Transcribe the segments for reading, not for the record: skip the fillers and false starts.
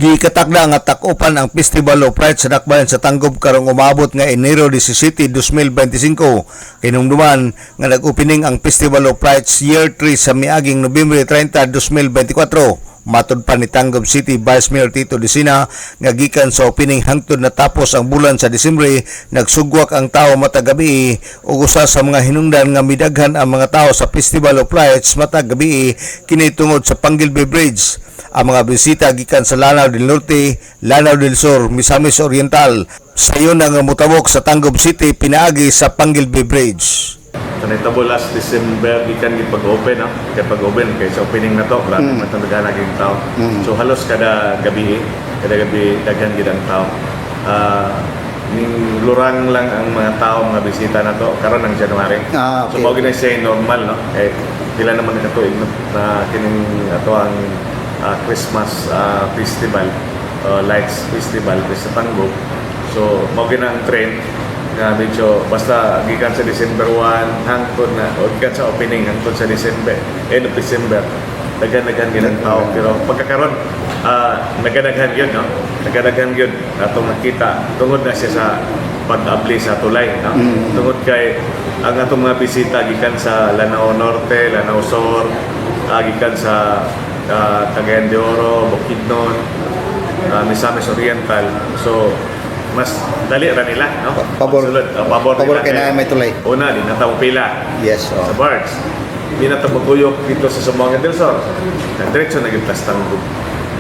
Gikatakda nga takupan ang Festival of Lights sa Dakbayan sa Tanggob karong umabot nga Enero 17, 2025. Kinungduman nga nag-opening ang Festival of Lights Year 3 sa miaging Nobyembre 30, 2024. Matod pa ni Tanggob City Vice Mayor Tito Desina nga gikan sa opening hangtod natapos ang bulan sa Disyembre, nagsugwak ang tao matag gabi ug usa sa mga hinungdan nga midaghan ang mga tao sa Festival of Lights matag gabi kini tungod sa Panggilby Bridge. Ang mga bisita gikan sa Lanao del Norte, Lanao del Sur, Misamis Oriental sayon na nga mutabok sa Tanggob City pinaagi sa Panggilby Bridge. Nahitabo last December gikan gipag-open kay pag-open kay sa opening na to grabe matanagan lagi yung tao. So halos kada gabi daghan gid ang tao. Ning lurang lang ang mga tao mga bisita na to karon ng January. Okay. So mao gid say normal eh pila naman na tuig na kining ato ang Christmas festival, lights festival sa Tanggob. So mao gid ang trend nga medyo basta gikan sa December 1 hangtod na o gikan sa opening hangtod sa December, end of December daghan-daghan ginang tao pero pagkakaroon nagadaghan yun nagadaghan yun atong nakita tungod na siya sa pag-abli sa tulay tungod kay ang atong mga bisita gikan sa Lanao Norte, Lanao Sur, gikan sa Cagayan de Oro, Bukidnon, Misamis Oriental. So mas dali ra nila, no? Pabor kay na may tulay. Una, di na tamo pila. Yes, Sa Bards. Di na tamo tuyok dito sa Zamboanga del Sur. Diretso na gid Tanggob.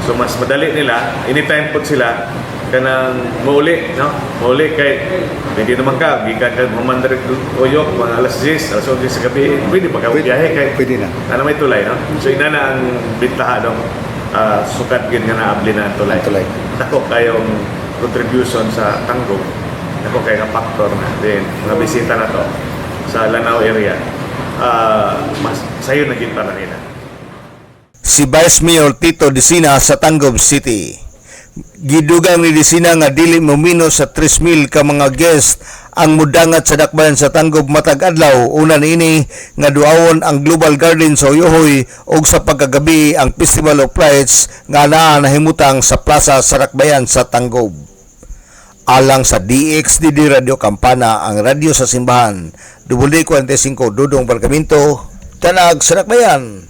So mas madali nila, anytime po sila kanang mauli, no? Mauli kay pwede naman ka gikan ka mamandar tuyok mga alas 10, alas 11 sa gabi. Pwede pa ka biyahe kay pwede na. Ana may tulay, no? So ina na ang bintaha dong sukat gid nga naabli na ang tulay. Dako kayong contribution sa Tanggob, ako kaya nga factor na din mga bisita na to sa Lanao area, mas sayo naging para nila. Si Vice Mayor Tito Desina sa Tanggob City. Gidugang ni Desina nga dili momino sa 3,000 ka mga guest ang mudangat sa dakbayan sa Tanggob matag adlaw. Una niini nga duawon ang Global Garden sa Uyohoy ug sa pagkagabi ang Festival of Lights nga naa nahimutang sa plaza sa dakbayan sa Tanggob. Alang sa DXDD Radio Kampana, ang radyo sa simbahan, WD45 Dudong Barkamento, Tanag sa Dakbayan.